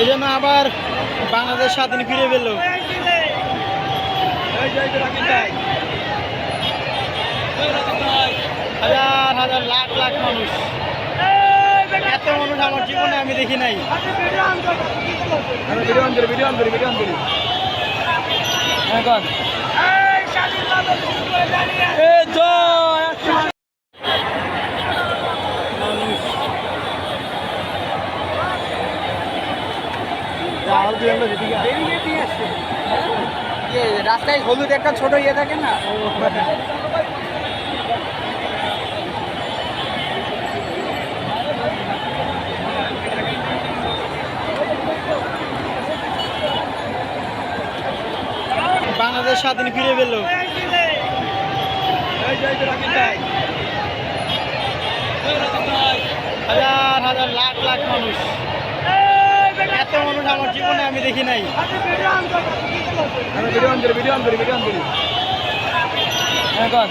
এই জন্য আবার বাংলাদেশ স্বাধীন ফিরে পেল। হাজার হাজার লাখ লাখ মানুষ, এত মানুষ আমার জীবনে আমি দেখি নাই। রাস্তায় হলুদ একটা ছোট ইয়ে থাকে না, বাংলাদেশ স্বাধীন ফিরে পেল। হাজার হাজার লাখ লাখ মানুষ, এত মানুষ আমার জীবনে আমি দেখি নাই। এখন